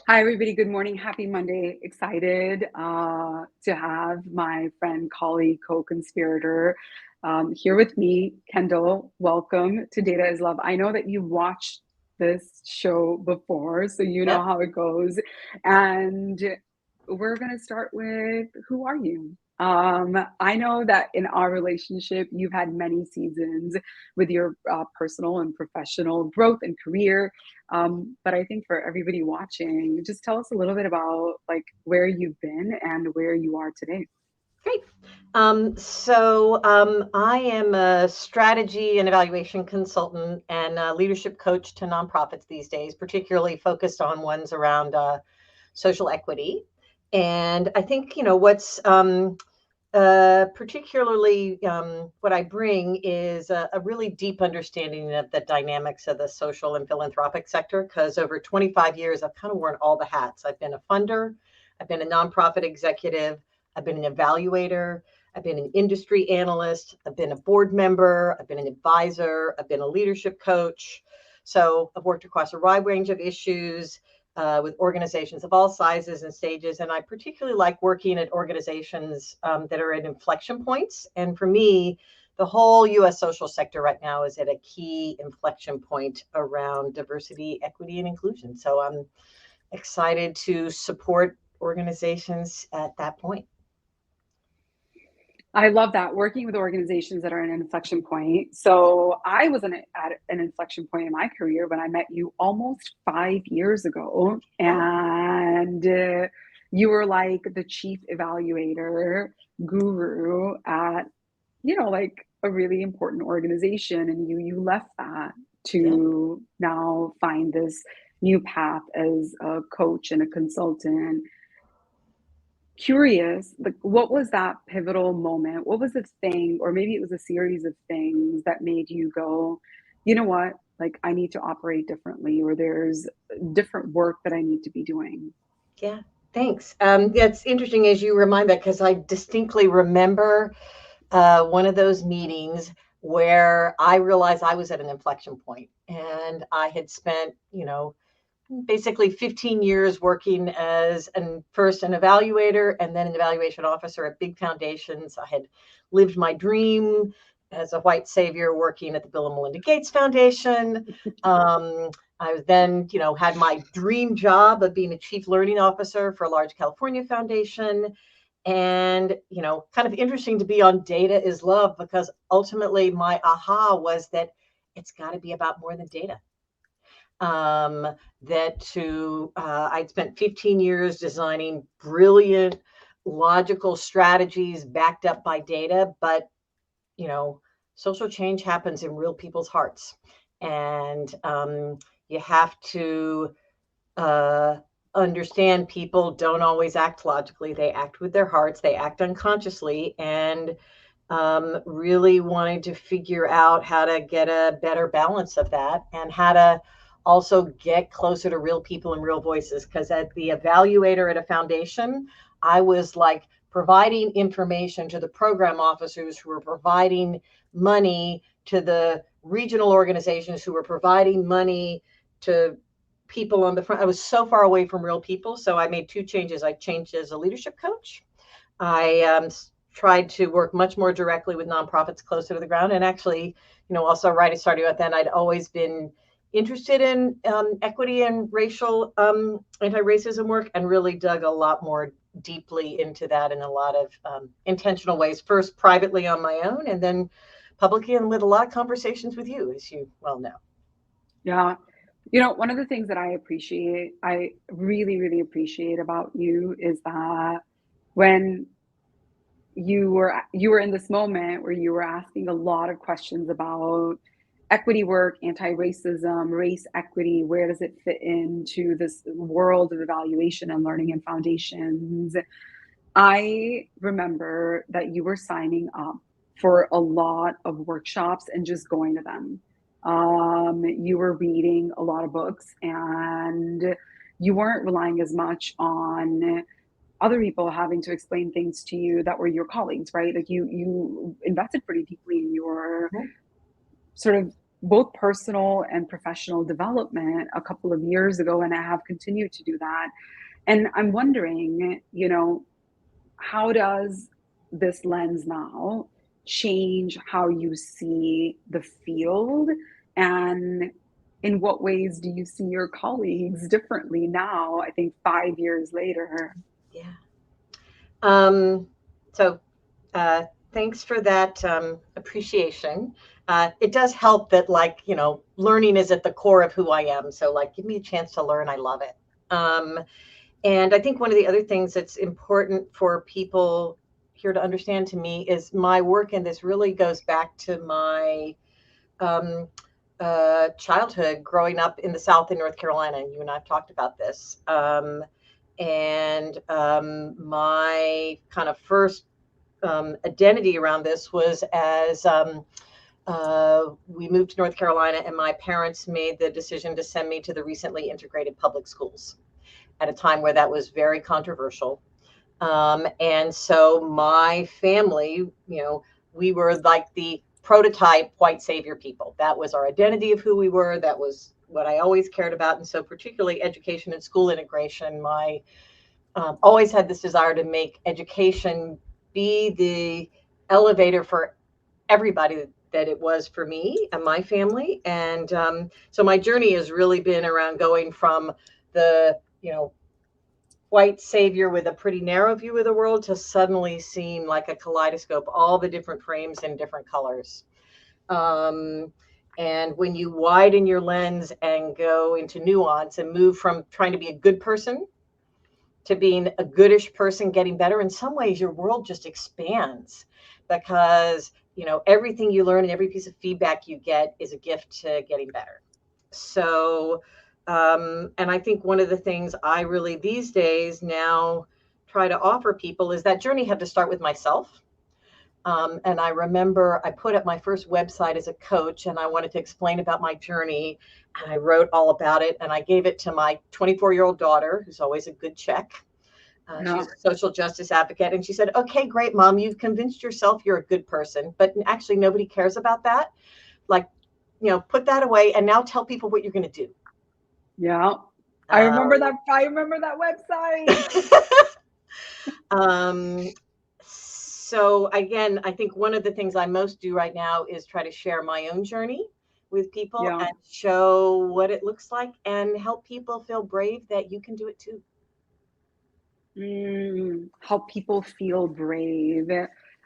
Hi, everybody. Good morning. Happy Monday. Excited to have my friend, colleague, co-conspirator here with me. Kendall, welcome to Data is Love. I know that you watched this show before, so you know Yep. how it goes. And we're going to start with, who are you? I know that in our relationship, you've had many seasons with your personal and professional growth and career. But I think for everybody watching, just tell us a little bit about like where you've been and where you are today. Great. I am a strategy and evaluation consultant and a leadership coach to nonprofits these days, particularly focused on ones around social equity. And I think, what's particularly what I bring is a really deep understanding of the dynamics of the social and philanthropic sector, because over 25 years, I've kind of worn all the hats. I've been a funder, I've been a nonprofit executive, I've been an evaluator, I've been an industry analyst, I've been a board member, I've been an advisor, I've been a leadership coach. So I've worked across a wide range of issues with organizations of all sizes and stages. And I particularly like working at organizations that are at inflection points. And for me, the whole US social sector right now is at a key inflection point around diversity, equity, and inclusion. So I'm excited to support organizations at that point. I love that working with organizations that are in an inflection point. So I was at an inflection point in my career when I met you almost 5 years ago, Wow. and you were like the chief evaluator guru at like a really important organization, and you left that Yeah. to now find this new path as a coach and a consultant. Curious, like what was that pivotal moment? What was the thing, or maybe it was a series of things that made you go, you know what, like I need to operate differently, or there's different work that I need to be doing? Yeah. Thanks. Yeah, it's interesting as you remind that because I distinctly remember one of those meetings where I realized I was at an inflection point and I had spent, basically 15 years working as first an evaluator and then an evaluation officer at big foundations. I had lived my dream as a white savior working at the Bill and Melinda Gates Foundation. I then, had my dream job of being a chief learning officer for a large California foundation. And, kind of interesting to be on Data is Love because ultimately my aha was that it's got to be about more than data. I'd spent 15 years designing brilliant, logical strategies backed up by data, but, you know, social change happens in real people's hearts. And you have to understand people don't always act logically. They act with their hearts, they act unconsciously, and really wanted to figure out how to get a better balance of that and how to also get closer to real people and real voices. Because as the evaluator at a foundation, I was like providing information to the program officers who were providing money to the regional organizations who were providing money to people on the front. I was so far away from real people. So I made two changes. I changed as a leadership coach. I tried to work much more directly with nonprofits closer to the ground. And actually, also right at starting out then, I'd always been interested in equity and racial anti-racism work and really dug a lot more deeply into that in a lot of intentional ways, first privately on my own and then publicly and with a lot of conversations with you, as you well know. Yeah. One of the things that I really, really appreciate about you is that when you were in this moment where you were asking a lot of questions about equity work, anti-racism, race equity, where does it fit into this world of evaluation and learning and foundations. I remember that you were signing up for a lot of workshops and just going to them. You were reading a lot of books, and you weren't relying as much on other people having to explain things to you that were your colleagues, right? Like you invested pretty deeply in your Mhm. sort of both personal and professional development a couple of years ago, and I have continued to do that. And I'm wondering, how does this lens now change how you see the field? And in what ways do you see your colleagues differently now, I think 5 years later? Yeah. So thanks for that appreciation. It does help that, like, learning is at the core of who I am. So, like, give me a chance to learn. I love it. And I think one of the other things that's important for people here to understand to me is my work in this really goes back to my um, childhood growing up in the South in North Carolina. And you and I have talked about this. And my kind of first identity around this was as we moved to North Carolina, and my parents made the decision to send me to the recently integrated public schools at a time where that was very controversial. And so my family, we were like the prototype white savior people. That was our identity of who we were. That was what I always cared about. And so particularly education and school integration, my always had this desire to make education be the elevator for everybody that it was for me and my family. And so my journey has really been around going from the, white savior with a pretty narrow view of the world to suddenly seeing like a kaleidoscope, all the different frames in different colors. And when you widen your lens and go into nuance and move from trying to be a good person to being a goodish person, getting better, in some ways your world just expands, because everything you learn and every piece of feedback you get is a gift to getting better. So and I think one of the things I really these days now try to offer people is that journey had to start with myself. And I remember I put up my first website as a coach, and I wanted to explain about my journey. And I wrote all about it, and I gave it to my 24-year-old daughter, who's always a good check. Yeah. She's a social justice advocate. And she said, "Okay, great, Mom. You've convinced yourself you're a good person, but actually nobody cares about that. Like, put that away and now tell people what you're going to do." Yeah. Um, I remember that website. so again, I think one of the things I most do right now is try to share my own journey with people Yeah. and show what it looks like and help people feel brave that you can do it too. How people feel brave.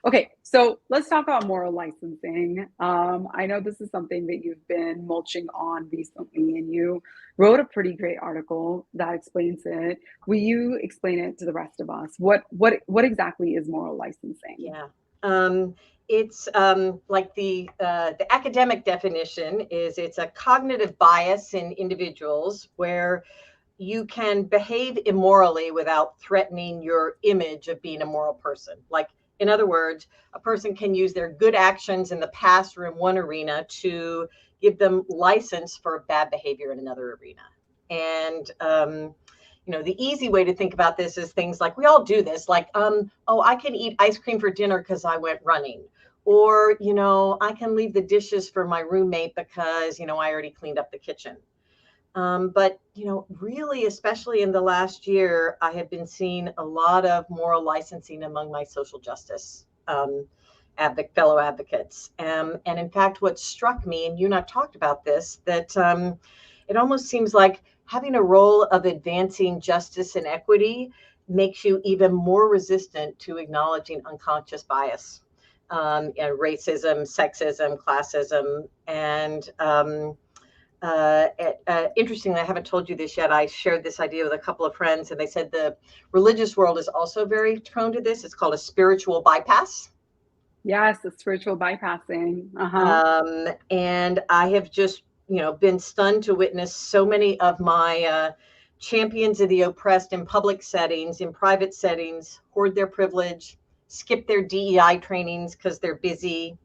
Okay, so let's talk about moral licensing. I know this is something that you've been mulching on recently, and you wrote a pretty great article that explains it. Will you explain it to the rest of us? What exactly is moral licensing? Yeah. It's like the academic definition is it's a cognitive bias in individuals where you can behave immorally without threatening your image of being a moral person. Like, in other words, a person can use their good actions in the past or in one arena to give them license for bad behavior in another arena. And the easy way to think about this is things like, we all do this, like, oh, I can eat ice cream for dinner because I went running. Or, I can leave the dishes for my roommate because, I already cleaned up the kitchen. But, really, especially in the last year, I have been seeing a lot of moral licensing among my social justice fellow advocates. And in fact, what struck me, and you and I talked about this, that it almost seems like having a role of advancing justice and equity makes you even more resistant to acknowledging unconscious bias, and racism, sexism, classism, and interestingly, I haven't told you this yet. I shared this idea with a couple of friends, and they said the religious world is also very prone to this. It's called a spiritual bypass. Yes, the spiritual bypassing. Uh-huh. And I have just, been stunned to witness so many of my champions of the oppressed in public settings, in private settings, hoard their privilege, skip their DEI trainings because they're busy,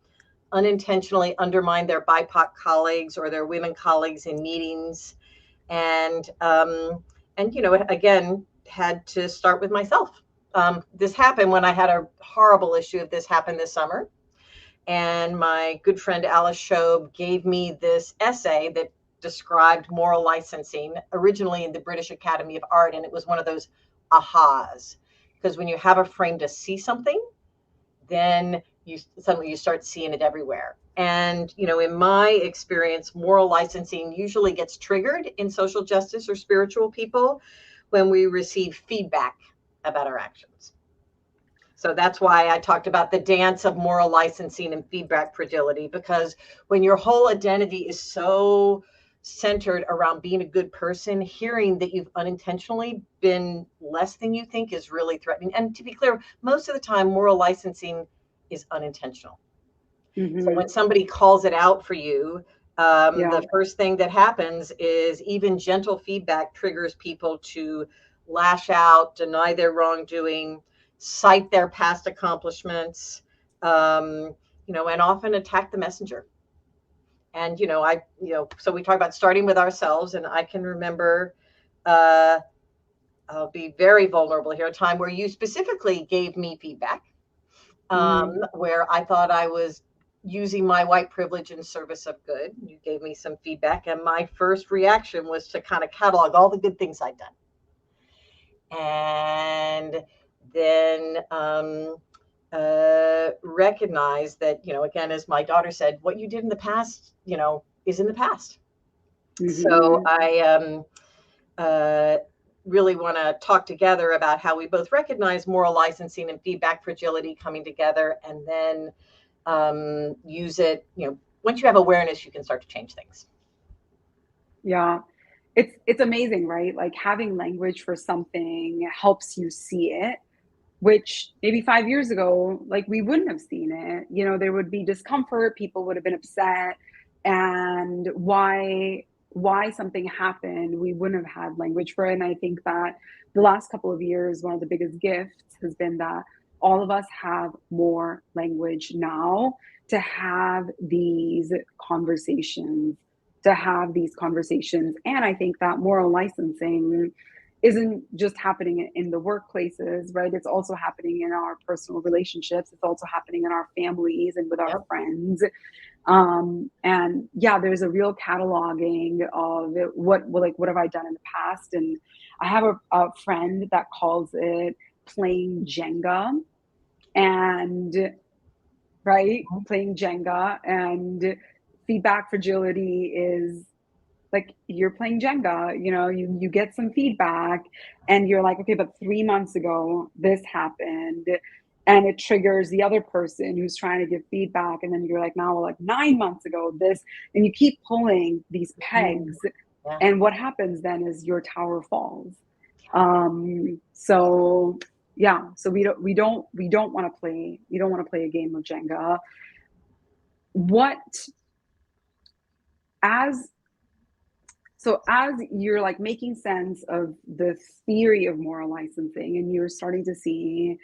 unintentionally undermine their BIPOC colleagues or their women colleagues in meetings, and again, had to start with myself. This happened when I had a horrible issue of this happen this summer, And my good friend Alice Shobe gave me this essay that described moral licensing, originally in the British Academy of Art. And it was one of those ahas, because when you have a frame to see something, then you suddenly you start seeing it everywhere. And in my experience, moral licensing usually gets triggered in social justice or spiritual people when we receive feedback about our actions. So that's why I talked about the dance of moral licensing and feedback fragility, because when your whole identity is so centered around being a good person, hearing that you've unintentionally been less than you think is really threatening. And to be clear, most of the time, moral licensing is unintentional. So when somebody calls it out for you, the first thing that happens is even gentle feedback triggers people to lash out, deny their wrongdoing, cite their past accomplishments, and often attack the messenger. And so we talk about starting with ourselves, and I can remember, I'll be very vulnerable here, a time where you specifically gave me feedback, where I thought I was using my white privilege in service of good. You gave me some feedback, and my first reaction was to kind of catalog all the good things I'd done. And then recognize that, again, as my daughter said, what you did in the past, is in the past. So I really want to talk together about how we both recognize moral licensing and feedback fragility coming together, and then use it. Once you have awareness, you can start to change things. Yeah. It's amazing, right? Like having language for something helps you see it, which maybe 5 years ago, like we wouldn't have seen it. There would be discomfort, people would have been upset, and why something happened, we wouldn't have had language for it. And I think that the last couple of years, one of the biggest gifts has been that all of us have more language now to have these conversations, And I think that moral licensing isn't just happening in the workplaces, right? It's also happening in our personal relationships. It's also happening in our families and with our friends. And yeah, there's a real cataloging of what have I done in the past. And I have a friend that calls it playing Jenga, and playing Jenga, and feedback fragility is like you're playing Jenga, you get some feedback and you're like, okay, but 3 months ago this happened, and it triggers the other person who's trying to give feedback, and then you're like, now, like 9 months ago this, and you keep pulling these pegs. And what happens then is your tower falls. So we don't want to play a game of Jenga. As you're like making sense of the theory of moral licensing, and you're starting to see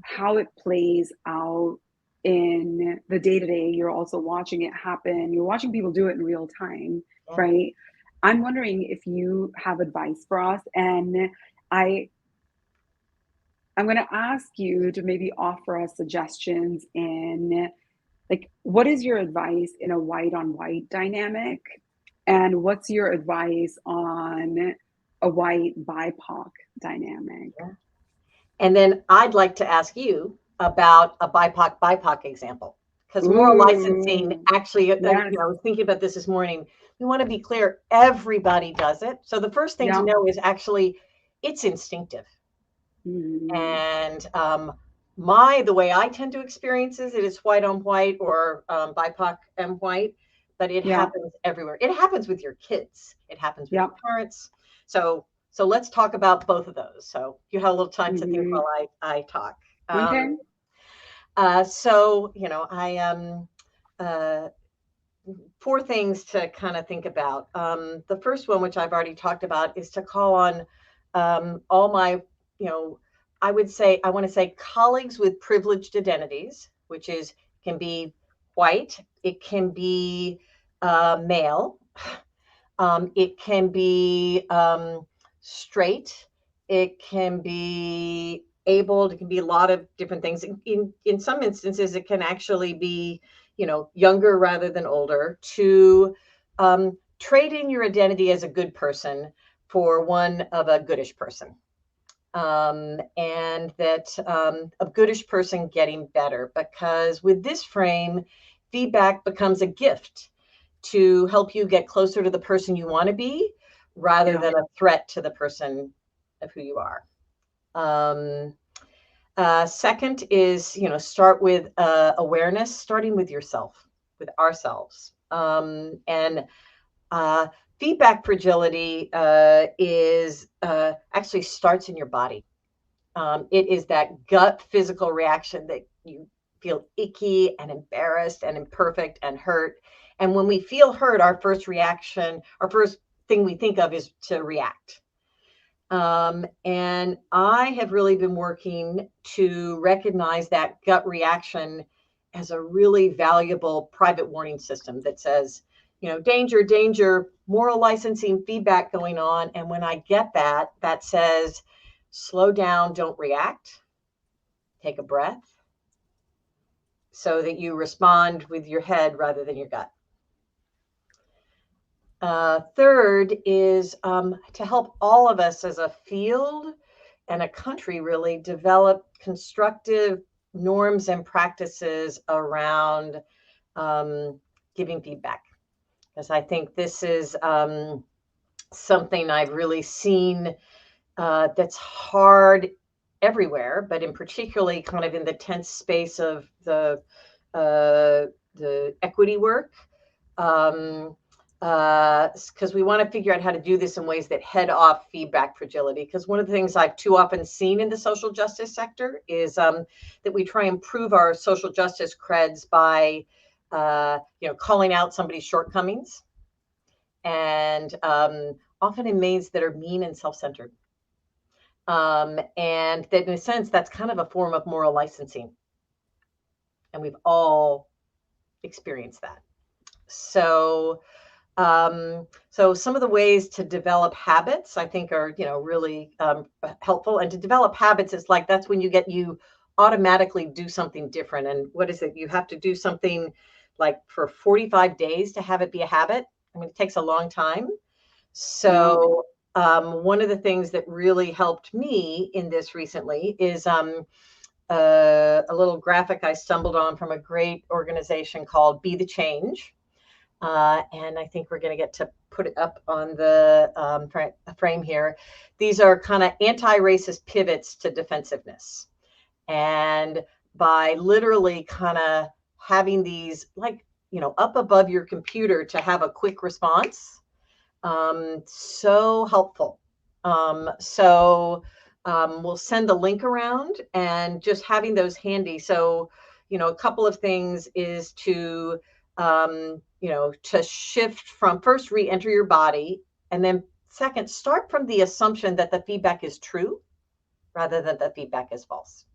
how it plays out in the day-to-day, you're also watching it happen. You're watching people do it in real time, right? I'm wondering if you have advice for us, and I'm going to ask you to maybe offer us suggestions in, like, what is your advice in a white on white dynamic? And what's your advice on a white BIPOC dynamic? And then I'd like to ask you about a BIPOC example, because moral licensing actually, I was thinking about this morning. We want to be clear, everybody does it. So the first thing to know is actually it's instinctive. And the way I tend to experience it is white on white, or BIPOC and white. But it happens everywhere. It happens with your kids. It happens with your parents. So let's talk about both of those. So you have a little time to think while I talk. Okay. Four things to kind of think about. The first one, which I've already talked about, is to call on all my, I want to say colleagues with privileged identities, which can be white, it can be male, it can be straight, it can be abled, it can be a lot of different things. In some instances, it can actually be, younger rather than older, to trade in your identity as a good person for one of a goodish person. And that a goodish person getting better, because with this frame, feedback becomes a gift to help you get closer to the person you want to be, rather than a threat to the person of who you are. Second is, start with awareness, starting with yourself, with ourselves. And feedback fragility is actually starts in your body. It is that gut physical reaction that you feel icky and embarrassed and imperfect and hurt. And when we feel hurt, our first thing we think of is to react. And I have really been working to recognize that gut reaction as a really valuable private warning system that says, danger, danger, moral licensing feedback going on. And when I get that says, slow down, don't react, take a breath, so that you respond with your head rather than your gut. Third is to help all of us as a field and a country really develop constructive norms and practices around giving feedback. Because I think this is something I've really seen that's hard everywhere, but in particularly kind of in the tense space of the equity work. Because we want to figure out how to do this in ways that head off feedback fragility. Because one of the things I've too often seen in the social justice sector is that we try and prove our social justice creds by, calling out somebody's shortcomings, and often in ways that are mean and self-centered. And that in a sense, that's kind of a form of moral licensing. And we've all experienced that. So some of the ways to develop habits, I think, are, really helpful. And to develop habits is like, that's when you automatically do something different. And what is it? You have to do something like for 45 days to have it be a habit. I mean, it takes a long time. So one of the things that really helped me in this recently is a little graphic I stumbled on from a great organization called Be the Change. And I think we're going to get to put it up on the frame here. These are kind of anti-racist pivots to defensiveness. And by literally kind of having these, like, up above your computer to have a quick response, so helpful. We'll send the link around, and just having those handy. So, a couple of things is to to shift from first re-enter your body, and then second, start from the assumption that the feedback is true rather than the feedback is false.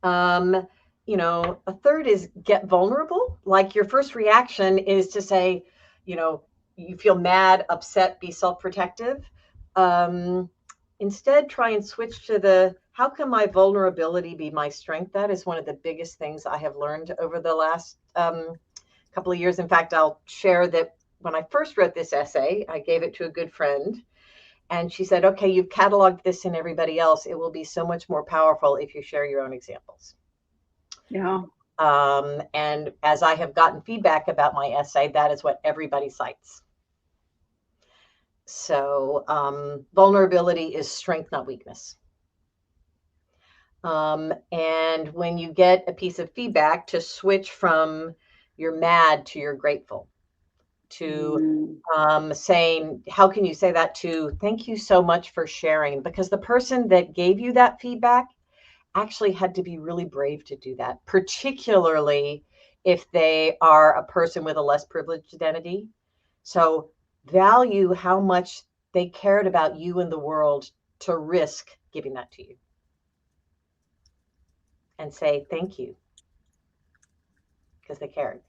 A third is get vulnerable. Like, your first reaction is to say, you feel mad, upset, be self-protective. Instead, try and switch to how can my vulnerability be my strength? That is one of the biggest things I have learned over the last couple of years. In fact, I'll share that when I first wrote this essay, I gave it to a good friend, and she said, okay, you've cataloged this in everybody else. It will be so much more powerful if you share your own examples. And as I have gotten feedback about my essay, that is what everybody cites. So vulnerability is strength, not weakness. And when you get a piece of feedback, to switch from you're mad to you're grateful, to saying, how can you say that, to thank you so much for sharing? Because the person that gave you that feedback actually had to be really brave to do that, particularly if they are a person with a less privileged identity. So value how much they cared about you and the world to risk giving that to you. And say thank you, because they cared.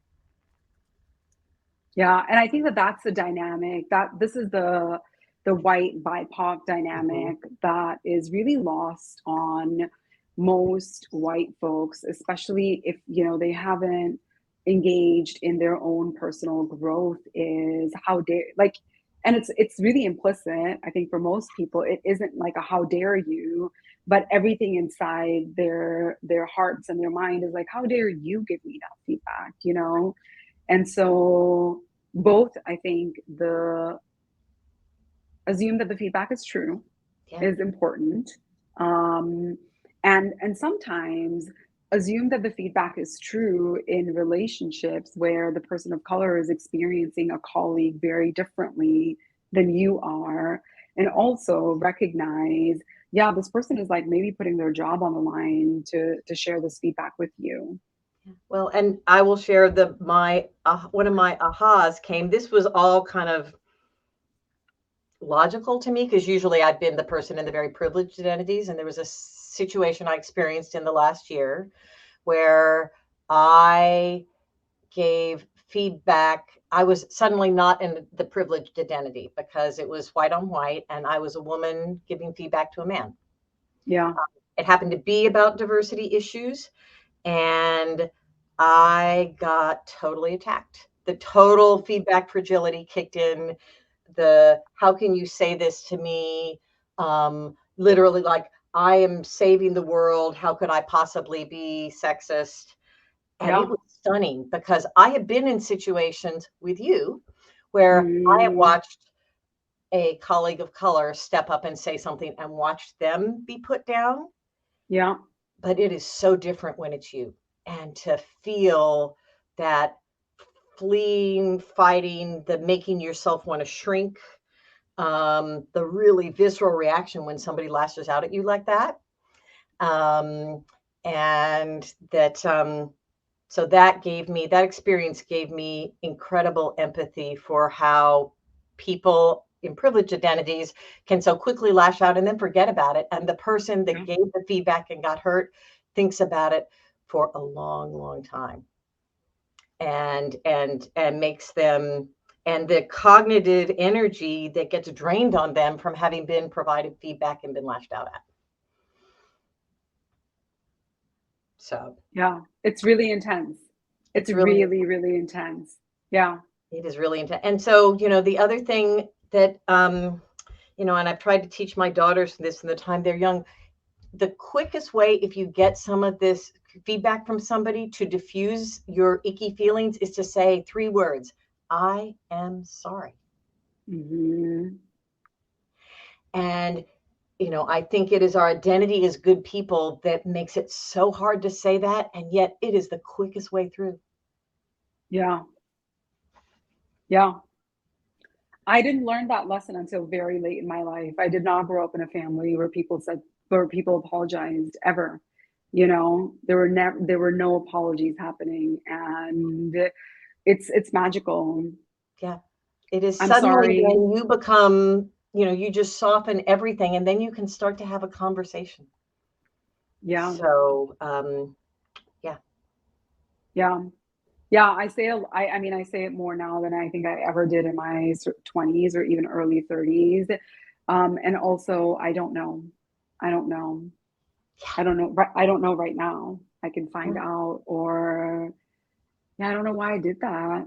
Yeah, and I think that's the dynamic, that this is the white BIPOC dynamic that is really lost on most white folks, especially if, they haven't engaged in their own personal growth, is how dare, like, and it's really implicit. I think for most people, it isn't like a how dare you, but everything inside their hearts and their mind is like, how dare you give me that feedback. And so both, I think, the assume that the feedback is true Yeah. is important. Um, and sometimes assume that the feedback is true in relationships where the person of color is experiencing a colleague very differently than you are. And also recognize, yeah, this person is like maybe putting their job on the line to share this feedback with you. Well, and I will share one of my ahas came. This was all kind of logical to me because usually I've been the person in the very privileged identities, and there was a situation I experienced in the last year where I gave feedback. I was suddenly not in the privileged identity because it was white on white, and I was a woman giving feedback to a man. Yeah. It happened to be about diversity issues, and I got totally attacked. The total feedback fragility kicked in. The how can you say this to me? Literally, like, I am saving the world. How could I possibly be sexist? And it Yeah. was stunning because I have been in situations with you where I have Mm, watched a colleague of color step up and say something and watched them be put down. yeah. But it is so different when it's you. And to feel that fleeing, fighting, the making yourself want to shrink, the really visceral reaction when somebody lashes out at you like that. Um, and that, so that experience gave me incredible empathy for how people in privileged identities can so quickly lash out and then forget about it. And the person that Yeah. gave the feedback and got hurt thinks about it for a long, long time, and makes them, and the cognitive energy that gets drained on them from having been provided feedback and been lashed out at. So Yeah. It's really intense. It's it's really, really, really intense. Yeah. it is really intense. And so, the other thing that, and I've tried to teach my daughters this in the time they're young, the quickest way, if you get some of this feedback from somebody, to diffuse your icky feelings is to say 3 words: I am sorry. Hmm. And, I think it is our identity as good people that makes it so hard to say that. And yet it is the quickest way through. Yeah. Yeah. I didn't learn that lesson until very late in my life. I did not grow up in a family where people apologized ever. There were no apologies happening, and it's magical. Yeah. It is I'm suddenly sorry. when you become, you just soften everything and then you can start to have a conversation. Yeah. So, yeah. Yeah. Yeah, I mean, I say it more now than I think I ever did in my 20s or even early 30s. And also, I don't know. I don't know. I don't know. I don't know right now. I can find Yeah. out, or yeah, I don't know why I did that.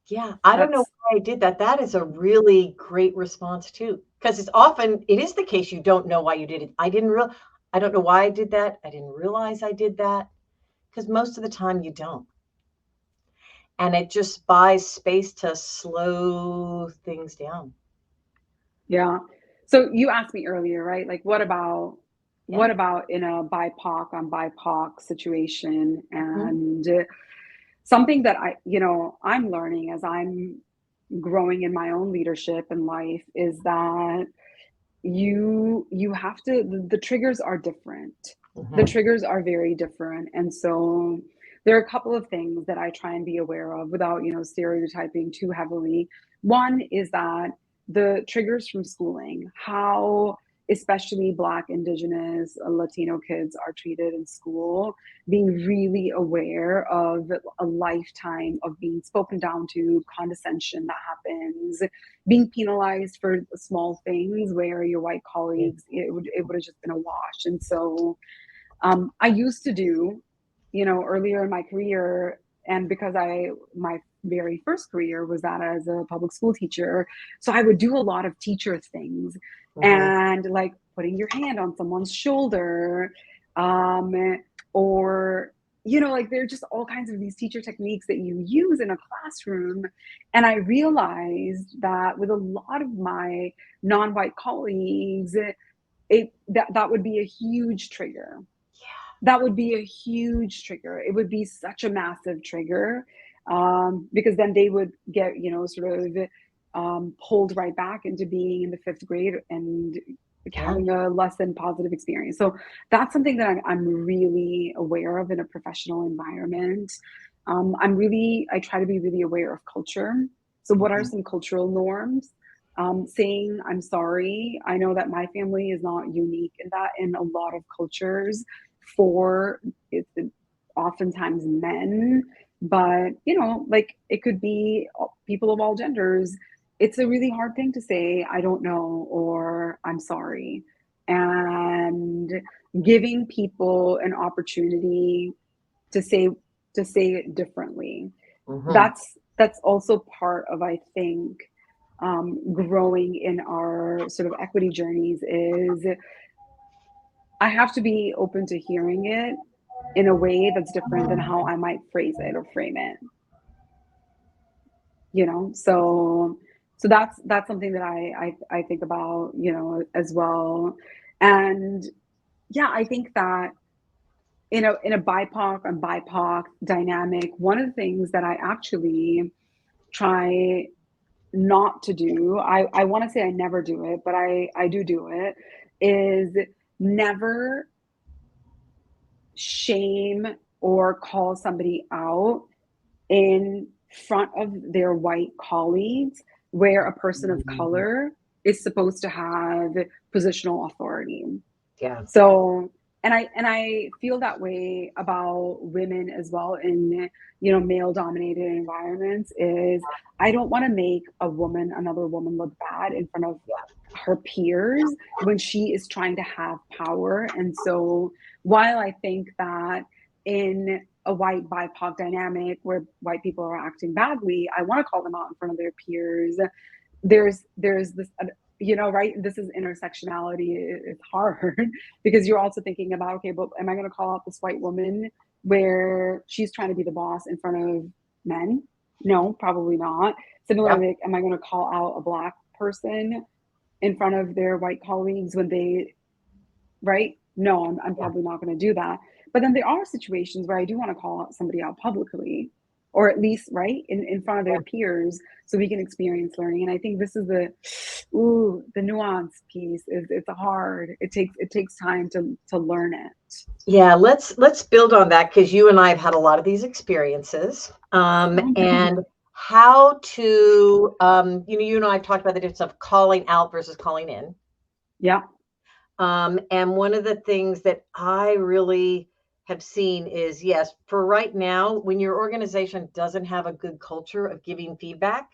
Yeah, I don't know That's why I did that. That is a really great response too, because it is the case you don't know why you did it. I don't know why I did that. I didn't realize I did that, because most of the time you don't. And it just buys space to slow things down. yeah. So you asked me earlier, right? Like, Yeah. what about in a BIPOC on BIPOC situation? Mhm. And something that I'm learning as I'm growing in my own leadership in life is that you have to the triggers are different. The Mhm. triggers are very different. And so there are a couple of things that I try and be aware of without, stereotyping too heavily. One is that the triggers from schooling, how especially Black, Indigenous, Latino kids are treated in school, being really aware of a lifetime of being spoken down to, condescension that happens, being penalized for small things where your white Yeah. colleagues, it would have just been a wash. And so I used to do, earlier in my career, and because my very first career was that as a public school teacher, so I would do a lot of teacher things, Mm-hmm. and like putting your hand on someone's shoulder, um, or like there are just all kinds of these teacher techniques that you use in a classroom. And I realized that with a lot of my non-white colleagues, that would be a huge trigger. That would be a huge trigger. It would be such a massive trigger, because then they would get, sort of pulled right back into being in the fifth grade and Yeah. having a less than positive experience. So that's something that I'm really aware of in a professional environment. I try to be really aware of culture. So, what are Mm-hmm. some cultural norms? Saying I'm sorry. I know that my family is not unique in that. In a lot of cultures, for it, oftentimes men, but like it could be people of all genders. It's a really hard thing to say I don't know or I'm sorry, and giving people an opportunity to say it differently. Mm-hmm. That's also part of, I think, growing in our sort of equity journeys is I have to be open to hearing it in a way that's different than how I might phrase it or frame it. So that's something that I think about, as well. And yeah, I think that in a BIPOC and BIPOC dynamic, one of the things that I actually try not to do, I want to say I never do it, but I do it, is never shame or call somebody out in front of their white colleagues where a person of Mm-hmm. color is supposed to have positional authority. Yeah. So, and I feel that way about women as well in male dominated environments. Is I don't want to make another woman look bad in front of her peers when she is trying to have power. And so while I think that in a white BIPOC dynamic where white people are acting badly, I want to call them out in front of their peers. There's this, right, this is intersectionality. It's hard because you're also thinking about, okay, but am I going to call out this white woman where she's trying to be the boss in front of men? No, probably not. Yep. Similarly, am I going to call out a Black person in front of their white colleagues when they, right? No, I'm Yeah. probably not going to do that. But then there are situations where I do want to call somebody out publicly, or at least, right, in front of their peers, so we can experience learning. And I think this is the nuance piece. Is It's hard. It takes time to learn it. Yeah, let's build on that because you and I have had a lot of these experiences. Okay. And how to, you and I have talked about the difference of calling out versus calling in. Yeah. And one of the things that I really have seen is, yes, for right now, when your organization doesn't have a good culture of giving feedback,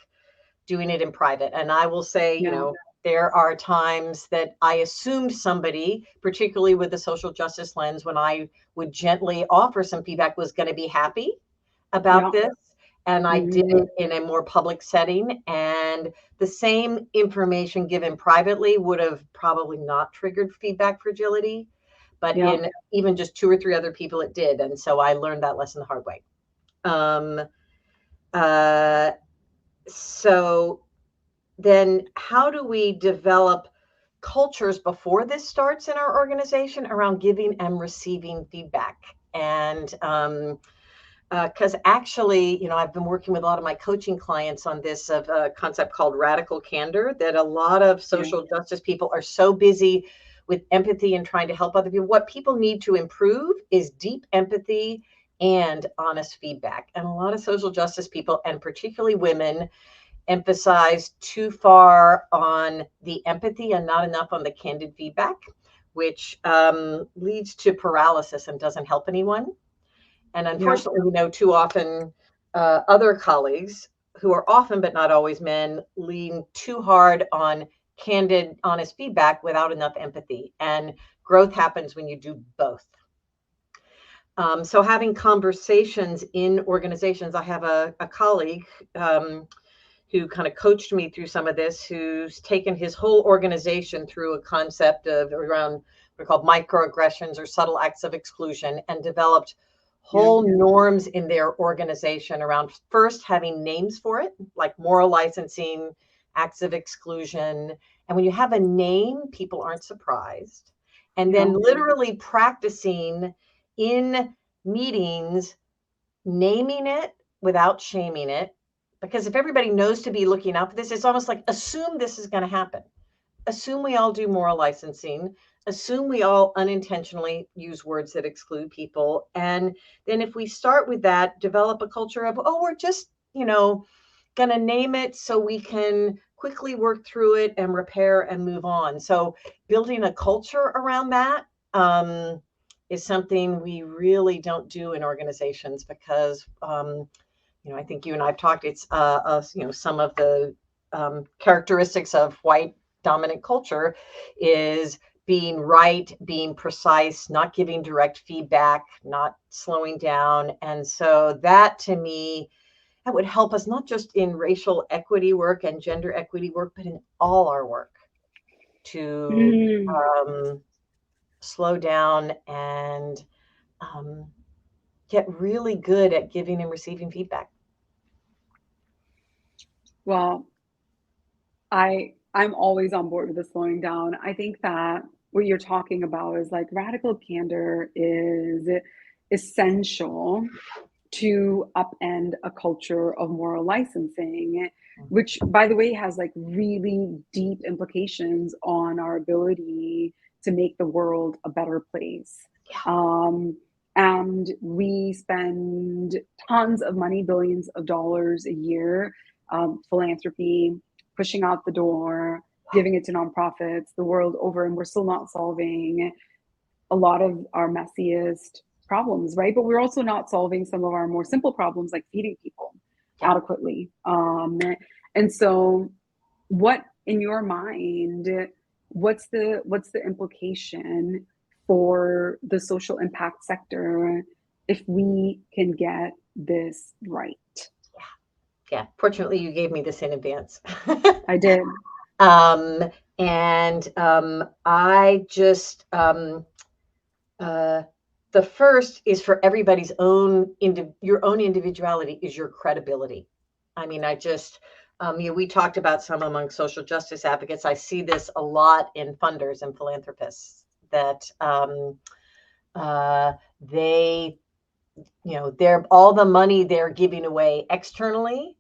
doing it in private. And I will say, Yeah. there are times that I assumed somebody, particularly with the social justice lens, when I would gently offer some feedback, was going to be happy about Yeah. this. And I did Hmm. it in a more public setting. And the same information given privately would have probably not triggered feedback fragility. But Yeah. in even just two or three other people, it did. And so I learned that lesson the hard way. Um, uh, so then how do we develop cultures before this starts in our organization around giving and receiving feedback? And because actually, I've been working with a lot of my coaching clients on this of a concept called radical candor, that a lot of Yeah. social justice people are so busy with empathy and trying to help other people. What people need to improve is deep empathy and honest feedback. And a lot of social justice people, and particularly women, emphasize too far on the empathy and not enough on the candid feedback, which leads to paralysis and doesn't help anyone. And unfortunately, we know too often other colleagues who are often, but not always men, lean too hard on candid, honest feedback without enough empathy. And growth happens when you do both. So having conversations in organizations, I have a colleague who kind of coached me through some of this, who's taken his whole organization through a concept of around what are called microaggressions or subtle acts of exclusion, and developed whole norms in their organization around first having names for it, like moral licensing, acts of exclusion. And when you have a name, people aren't surprised. And then literally practicing in meetings, naming it without shaming it. Because if everybody knows to be looking out for this, it's almost like assume this is going to happen. Assume we all do moral licensing. Assume we all unintentionally use words that exclude people. And then if we start with that, develop a culture of, oh, we're just, going to name it so we can quickly work through it and repair and move on. So building a culture around that is something we really don't do in organizations because, I think you and I've talked, it's, some of the characteristics of white dominant culture is being right, being precise, not giving direct feedback, not slowing down. And so that to me, that would help us not just in racial equity work and gender equity work, but in all our work to slow down and get really good at giving and receiving feedback. Well, I'm always on board with the slowing down. I think that what you're talking about is like radical candor is essential to upend a culture of moral licensing, which, by the way, has like really deep implications on our ability to make the world a better place. And we spend tons of money, billions of dollars a year, philanthropy, pushing out the door, giving it to nonprofits the world over, and we're still not solving a lot of our messiest problems, right? But we're also not solving some of our more simple problems like feeding people adequately. And so what in your mind, what's the implication for the social impact sector if we can get this right? Yeah. Fortunately, you gave me this in advance. I did. I just, the first is for everybody's own, your own individuality is your credibility. I mean, we talked about some among social justice advocates. I see this a lot in funders and philanthropists that they're all the money they're giving away externally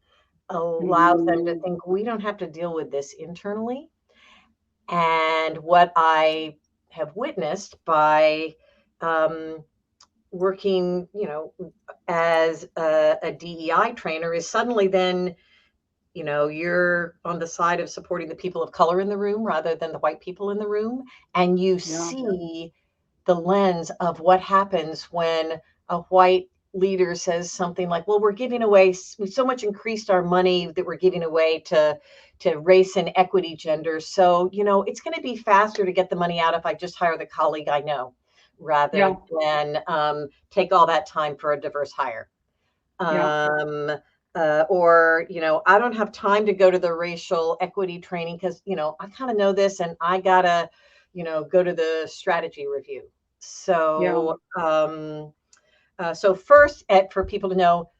allows them to think we don't have to deal with this internally. And what I have witnessed by working, as a DEI trainer is suddenly then, you're on the side of supporting the people of color in the room rather than the white people in the room. And you see the lens of what happens when a white leader says something like, well, we're so much increased our money that we're giving away to race and equity gender. So, it's going to be faster to get the money out if I just hire the colleague I know rather than take all that time for a diverse hire. Or, I don't have time to go to the racial equity training because, I kind of know this and I gotta, go to the strategy review. So, so first, for people to know,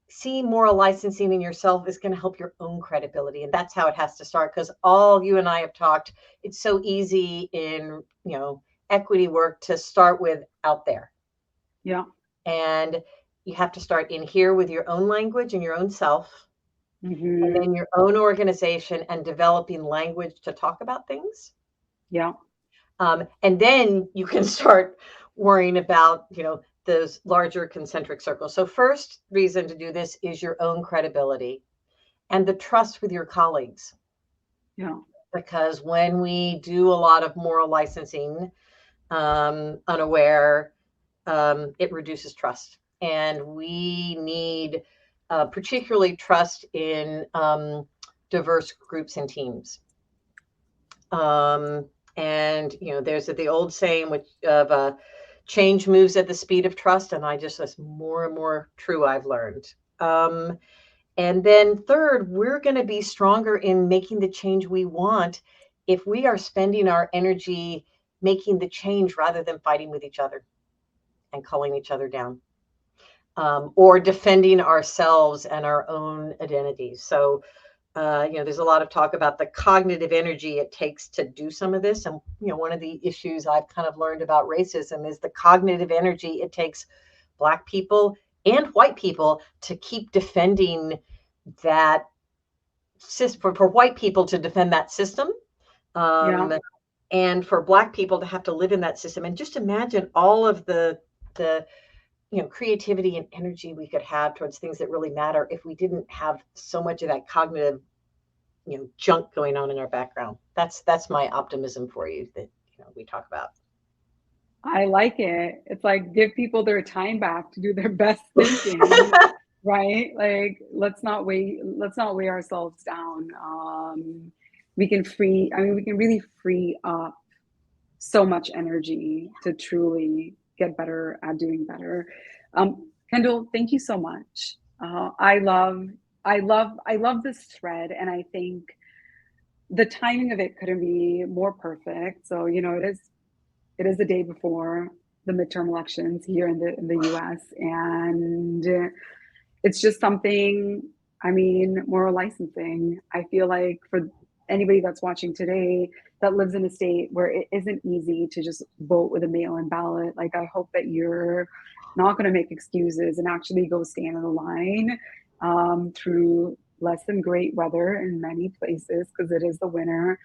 see moral licensing in yourself is going to help your own credibility. And that's how it has to start. Because all you and I have talked, it's so easy in, equity work to start with out there. Yeah. And you have to start in here with your own language and your own self, and then your own organization and developing language to talk about things. Yeah. And then you can start worrying about, those larger concentric circles. So first reason to do this is your own credibility. and the trust with your colleagues. Yeah. Because when we do a lot of moral licensing, unaware, it reduces trust. And we need particularly trust in diverse groups and teams. And there's the old saying of change moves at the speed of trust, and that's more and more true, I've learned. And then third, we're going to be stronger in making the change we want if we are spending our energy making the change rather than fighting with each other and calling each other down, or defending ourselves and our own identities. So there's a lot of talk about the cognitive energy it takes to do some of this. And, one of the issues I've kind of learned about racism is the cognitive energy it takes Black people and white people to keep defending that system, for white people to defend that system. Yeah. And for Black people to have to live in that system. And just imagine all of the creativity and energy we could have towards things that really matter if we didn't have so much of that cognitive junk going on in our background. That's my optimism for you that we talk about. I like it. It's like, give people their time back to do their best thinking, right? Like, let's not weigh ourselves down. We can really free up so much energy to truly get better at doing better. Kendall, thank you so much. I love this thread, and I think the timing of it couldn't be more perfect. So, it is the day before the midterm elections here in the US, and it's just something, moral licensing. I feel like for anybody that's watching today that lives in a state where it isn't easy to just vote with a mail-in ballot, like, I hope that you're not going to make excuses and actually go stand in the line through less than great weather in many places, because it is the winter,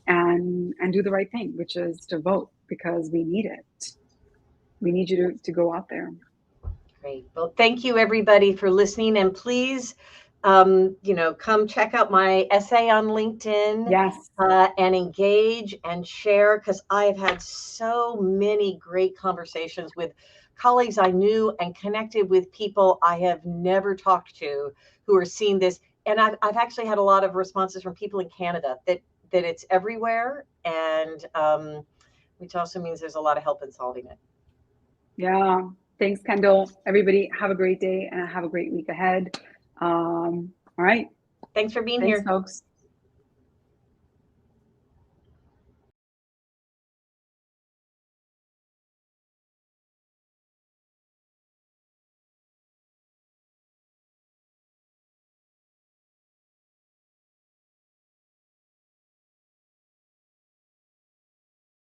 and do the right thing, which is to vote, because we need it. We need you to go out there. Great. Well, thank you everybody for listening, and please, come check out my essay on LinkedIn. Yes. And engage and share, because I've had so many great conversations with colleagues I knew and connected with people I have never talked to who are seeing this. And I've actually had a lot of responses from people in Canada that it's everywhere, and which also means there's a lot of help in solving it. Yeah. Thanks, Kendall. Everybody, have a great day and have a great week ahead. All right. Thanks for being here. Thanks, folks.